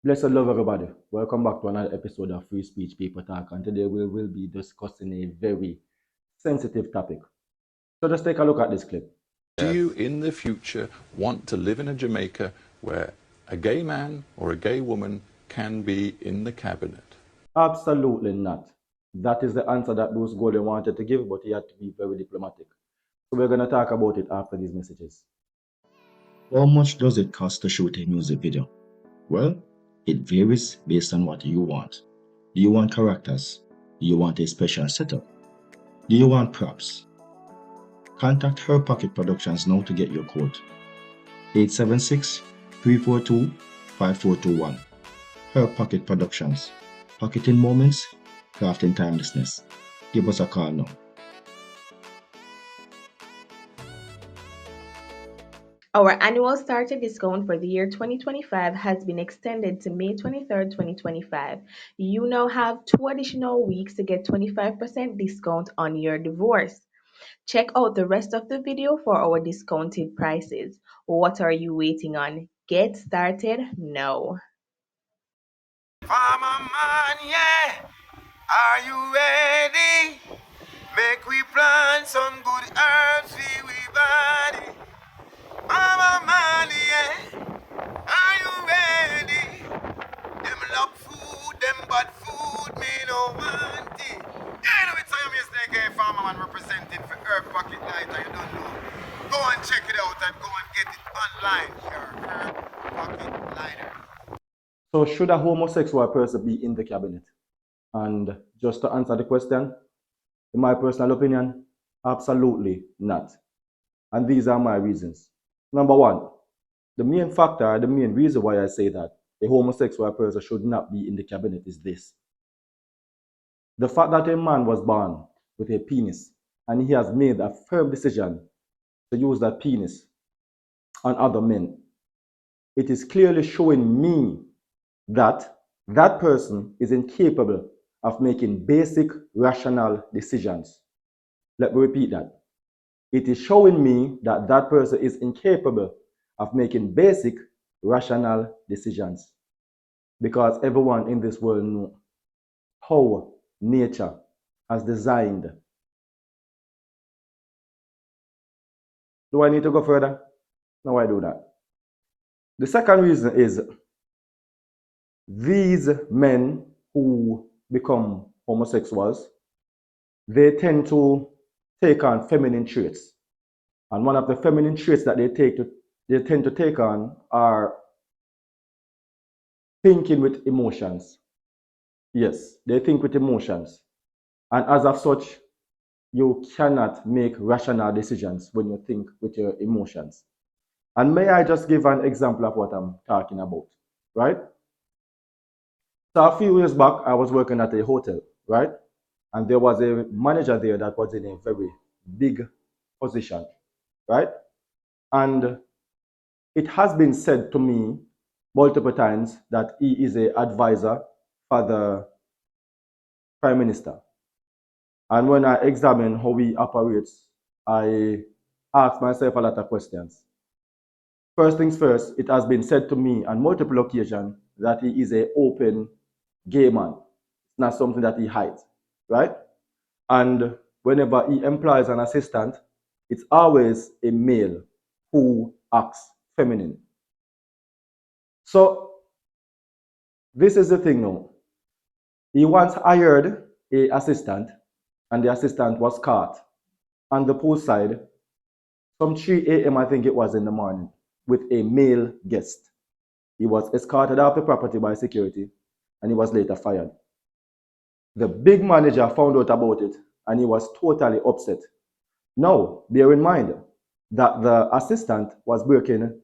Blessed love, everybody. Welcome back to another episode of Free Speech People Talk. And today we will be discussing a very sensitive topic. So just take a look at this clip. Do you in the future want to live in a Jamaica where a gay man or a gay woman can be in the cabinet? Absolutely not. That is the answer that Bruce Golden wanted to give, but he had to be very diplomatic. So we're going to talk about it after these messages. How much does it cost to shoot a music video? Well, it varies based on what you want. Do you want characters? Do you want a special setup? Do you want props? Contact Her Pocket Productions now to get your quote. 876-342-5421. Her Pocket Productions. Pocketing moments, crafting timelessness. Give us a call now. Our annual starter discount for the year 2025 has been extended to May 23rd, 2025. You now have 2 additional weeks to get 25% discount on your divorce. Check out the rest of the video for our discounted prices. What are you waiting on? Get started now. Farmer man, yeah, are you ready? Make we plant some good herbs for we body. Farmer man, yeah, are you ready? Them love food, them bad food, me no want it. Anyway, time you snake a farmer man representing for Herb Pocket Lighter, you don't know. Go and check it out and go and get it online. Your Herb Pocket Lighter. So should a homosexual person be in the cabinet? And just to answer the question, in my personal opinion, absolutely not. And these are my reasons. Number one, the main factor, the main reason why I say that a homosexual person should not be in the cabinet is this. The fact that a man was born with a penis and he has made a firm decision to use that penis on other men, it is clearly showing me that that person is incapable of making basic rational decisions. Let me repeat that. It is showing me that that person is incapable of making basic rational decisions, because everyone in this world knows how nature has designed. Do I need to go further? No, I do not. The second reason is these men who become homosexuals, they tend to take on feminine traits. And one of the feminine traits that they tend to take on are thinking with emotions. Yes, they think with emotions. And as of such, you cannot make rational decisions when you think with your emotions. And may I just give an example of what I'm talking about, right? So a few years back, I was working at a hotel, right? And there was a manager there that was in a very big position, right? And it has been said to me multiple times that he is an advisor for the prime minister. And when I examine how he operates, I ask myself a lot of questions. First things first, it has been said to me on multiple occasions that he is an open gay man. It's not something that he hides, right? And whenever he employs an assistant, it's always a male who acts feminine. So this is the thing now. He once hired an assistant, and the assistant was caught on the poolside some 3 a.m. I think it was in the morning with a male guest. He was escorted off the property by security and he was later fired. The big manager found out about it and he was totally upset. Now, bear in mind that the assistant was breaking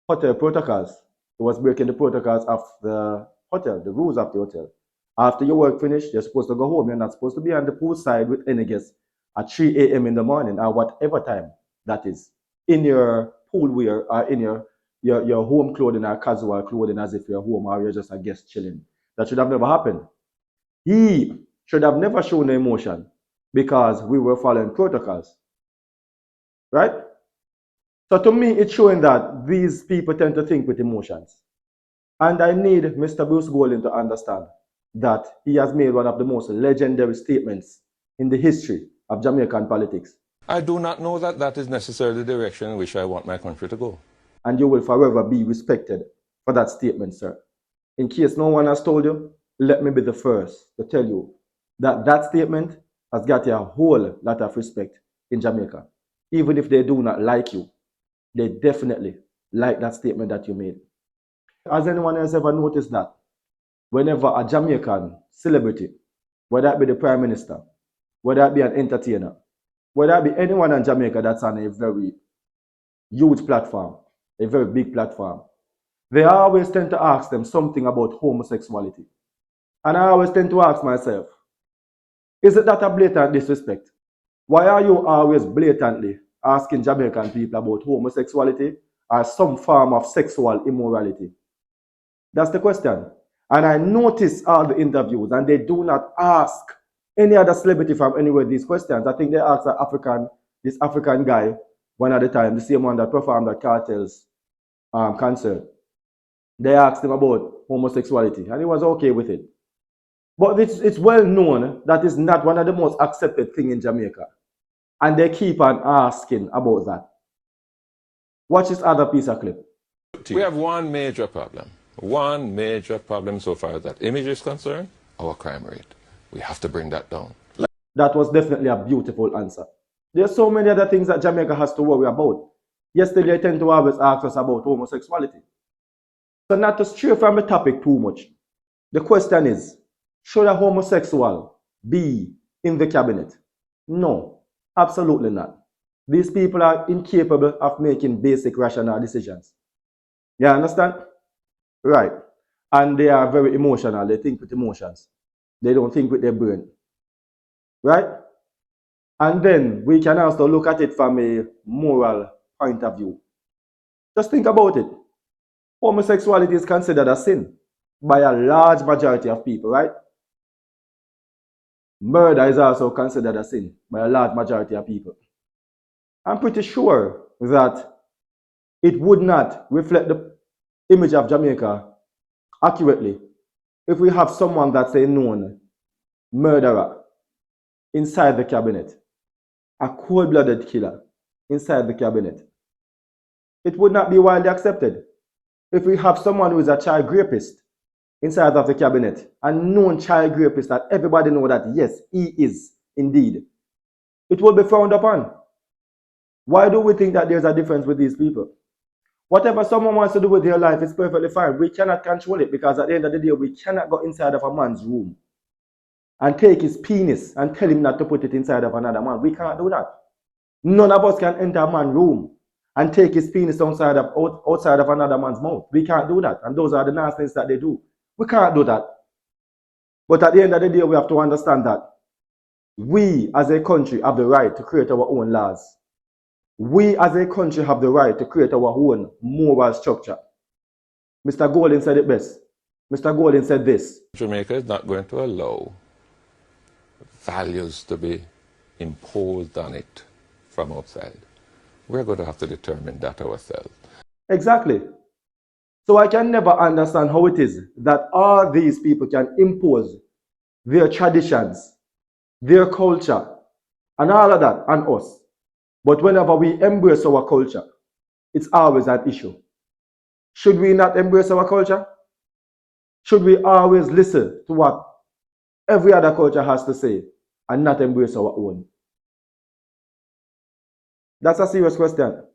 hotel protocols. He was breaking the protocols of the hotel, the rules of the hotel. After your work finished, you're supposed to go home. You're not supposed to be on the poolside with any guests at 3 a.m. in the morning or whatever time that is, in your pool wear or in your home clothing or casual clothing as if you're home or you're just a guest chilling. That should have never happened. He should have never shown the emotion because we were following protocols. Right? So to me, it's showing that these people tend to think with emotions. And I need Mr. Bruce Golding to understand that he has made one of the most legendary statements in the history of Jamaican politics. I do not know that that is necessarily the direction in which I want my country to go. And you will forever be respected for that statement, sir. In case no one has told you, let me be the first to tell you that that statement has got you a whole lot of respect in Jamaica. Even if they do not like you, they definitely like that statement that you made. Has anyone else ever noticed that whenever a Jamaican celebrity, whether it be the Prime Minister, whether it be an entertainer, whether it be anyone in Jamaica that's on a very huge platform, a very big platform, they always tend to ask them something about homosexuality. And I always tend to ask myself, is it that a blatant disrespect? Why are you always blatantly asking Jamaican people about homosexuality or some form of sexual immorality? That's the question. And I notice all the interviews, and they do not ask any other celebrity from anywhere these questions. I think they asked this African guy one at a time, the same one that performed at Cartel's concert. They asked him about homosexuality, and he was okay with it. But it's well known that it's not one of the most accepted things in Jamaica. And they keep on asking about that. Watch this other piece of clip. We have one major problem. One major problem so far as that image is concerned, our crime rate. We have to bring that down. That was definitely a beautiful answer. There's so many other things that Jamaica has to worry about. Yesterday, they tend to always ask us about homosexuality. So not to stray from the topic too much, the question is, should a homosexual be in the cabinet? No, absolutely not. These people are incapable of making basic rational decisions. You understand? Right. And they are very emotional. They think with emotions. They don't think with their brain. Right? And then we can also look at it from a moral point of view. Just think about it. Homosexuality is considered a sin by a large majority of people, right? Murder is also considered a sin by a large majority of people. I'm pretty sure that it would not reflect the image of Jamaica accurately if we have someone that's a known murderer inside the cabinet, a cold-blooded killer inside the cabinet. It would not be widely accepted if we have someone who is a child rapist inside of the cabinet, a known child rapist that everybody knows that yes, he is indeed. It will be frowned upon. Why do we think that there's a difference with these people? Whatever someone wants to do with their life is perfectly fine. We cannot control it because at the end of the day, we cannot go inside of a man's room and take his penis and tell him not to put it inside of another man. We can't do that. None of us can enter a man's room and take his penis outside of another man's mouth. We can't do that. And those are the nasty things that they do. We can't do that. But at the end of the day, we have to understand that we as a country have the right to create our own laws. We as a country have the right to create our own moral structure. Mr. Golding said it best. Mr. Golding said this. Jamaica is not going to allow values to be imposed on it from outside. We're going to have to determine that ourselves. Exactly. So I can never understand how it is that all these people can impose their traditions, their culture, and all of that on us. But whenever we embrace our culture, it's always an issue. Should we not embrace our culture? Should we always listen to what every other culture has to say and not embrace our own? That's a serious question.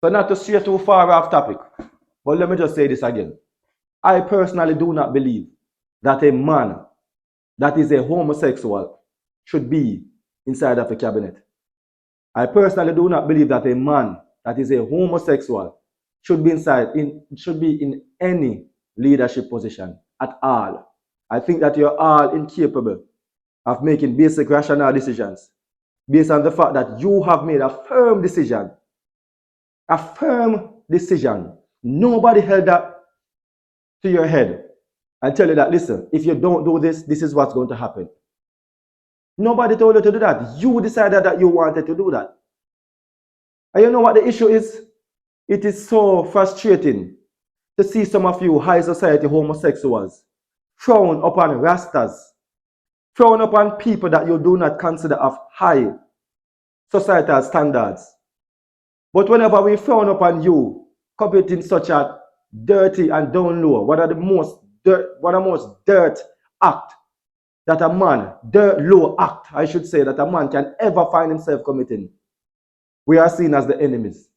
So not to stray too far off topic, but let me just say this again. I personally do not believe that a man that is a homosexual should be inside of a cabinet. I personally do not believe that a man that is a homosexual should be in any leadership position at all. I think that you're all incapable of making basic rational decisions based on the fact that you have made a firm decision. A firm decision. Nobody held that to your head and tell you that, listen, if you don't do this, this is what's going to happen. Nobody told you to do that. You decided that you wanted to do that. And you know what the issue is? It is so frustrating to see some of you high society homosexuals frown upon rastas, frown upon people that you do not consider of high societal standards. But whenever we frown upon you committing such a dirty and down low, one of the most dirt act that a man, dirt low act, I should say, that a man can ever find himself committing, we are seen as the enemies.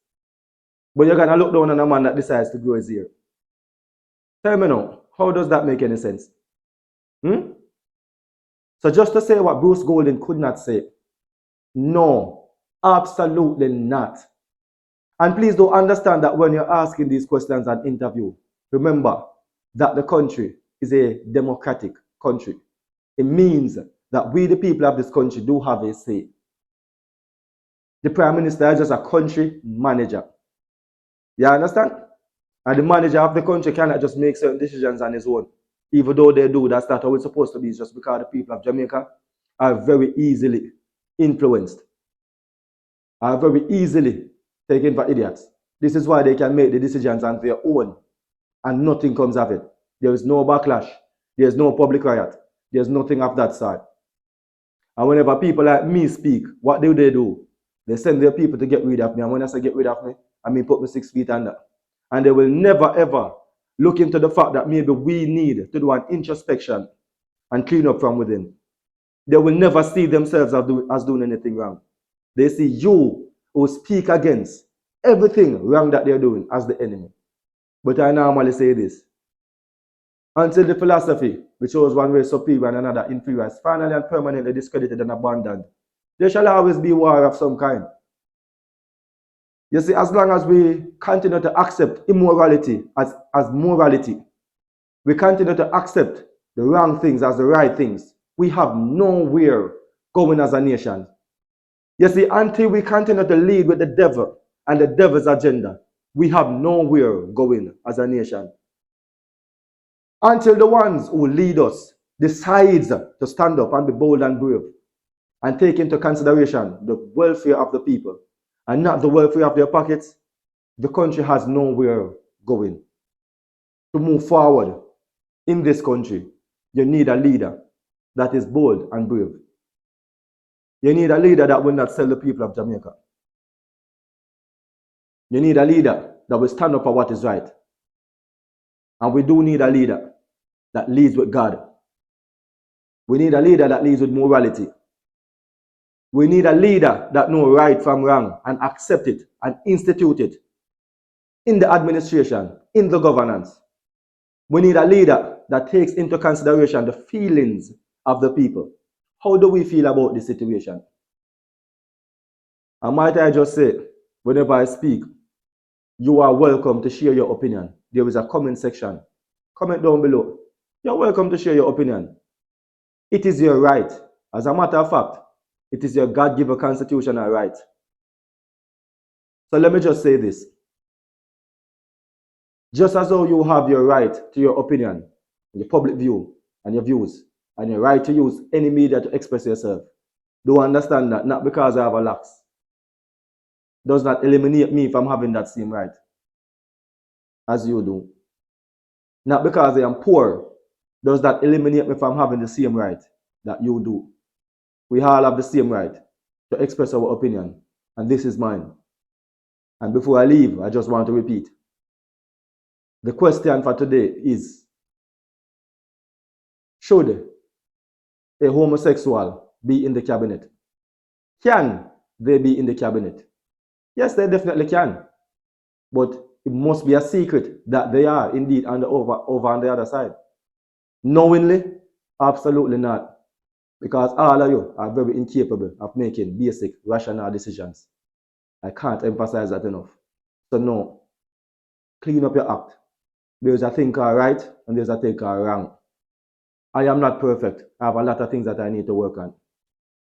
But you're gonna look down on a man that decides to grow his ear. Tell me now, how does that make any sense? So just to say what Bruce Golding could not say, no, absolutely not. And please do understand that when you're asking these questions and interview, remember that the country is a democratic country. It means that we, the people of this country, do have a say. The Prime Minister is just a country manager. You understand? And the manager of the country cannot just make certain decisions on his own. Even though they do, that's not how it's supposed to be. It's just because the people of Jamaica are very easily influenced, are very easily taken for idiots. This is why they can make the decisions on their own and nothing comes of it. There is no backlash. There is no public riot. There's nothing of that sort. And whenever people like me speak, what do? They send their people to get rid of me. And when I say get rid of me, I mean put me 6 feet under. And they will never ever look into the fact that maybe we need to do an introspection and clean up from within. They will never see themselves as doing anything wrong. They see you who speak against everything wrong that they're doing as the enemy. But I normally say this. Until the philosophy, which shows one way superior and another inferior, is finally and permanently discredited and abandoned, there shall always be war of some kind. You see, as long as we continue to accept immorality as morality, we continue to accept the wrong things as the right things, we have nowhere going as a nation. You see, until we continue to lead with the devil and the devil's agenda, we have nowhere going as a nation. Until the ones who lead us decide to stand up and be bold and brave and take into consideration the welfare of the people and not the welfare of their pockets, the country has nowhere going. To move forward in this country, you need a leader that is bold and brave. You need a leader that will not sell the people of Jamaica. You need a leader that will stand up for what is right. And we do need a leader that leads with God. We need a leader that leads with morality. We need a leader that knows right from wrong and accept it and institute it in the administration, in the governance. We need a leader that takes into consideration the feelings of the people. How do we feel about this situation? And might I just say, whenever I speak, you are welcome to share your opinion. There is a comment section. Comment down below. You're welcome to share your opinion. It is your right. As a matter of fact, it is your God-given constitutional right. So let me just say this. Just as though you have your right to your opinion, your public view, and your views, and your right to use any media to express yourself, do understand that not because I have a lax does not eliminate me from having that same right as you do. Not because I am poor does that eliminate me from having the same right that you do. We all have the same right to express our opinion, and this is mine. And before I leave, I just want to repeat. The question for today is, should a homosexual be in the cabinet? Can they be in the cabinet? Yes, they definitely can. But it must be a secret that they are indeed over on the other side. Knowingly? Absolutely not. Because all of you are very incapable of making basic, rational decisions. I can't emphasize that enough. So no, clean up your act. There's a thing called right and there's a thing called wrong. I am not perfect. I have a lot of things that I need to work on.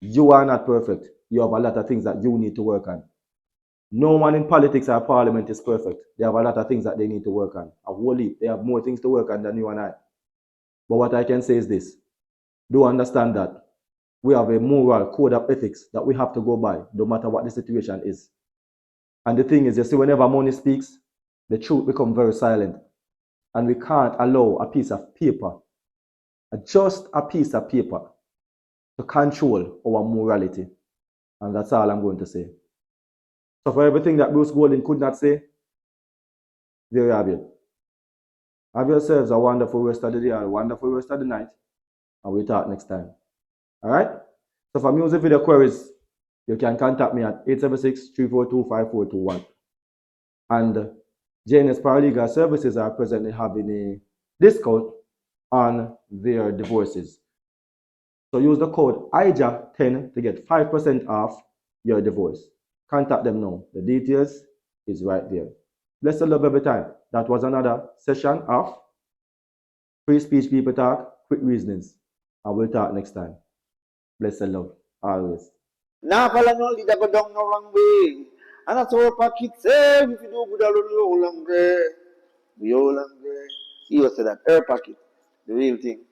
You are not perfect. You have a lot of things that you need to work on. No one in politics or parliament is perfect. They have a lot of things that they need to work on. A whole heap. They have more things to work on than you and I. But what I can say is this. Do understand that we have a moral code of ethics that we have to go by, no matter what the situation is. And the thing is, you see, whenever money speaks, the truth becomes very silent. And we can't allow a piece of paper, just a piece of paper, to control our morality. And that's all I'm going to say. So for everything that Bruce Golding could not say, there you have it. Have yourselves a wonderful rest of the day, a wonderful rest of the night, and we'll talk next time. All right? So for music video queries, you can contact me at 876-342-5421. And JNS Paralegal Services are presently having a discount on their divorces. So use the code IJA10 to get 5% off your divorce. Contact them now. The details is right there. Bless the love every time. That was another session of Free Speech People Talk, Quick Reasonings. And we'll talk next time. Bless the love, always. Now, pala no, di dapat dong no lang way. Anak so pakit say, if you do good alone, yo lang, yo lang. You said that air packet, the real thing.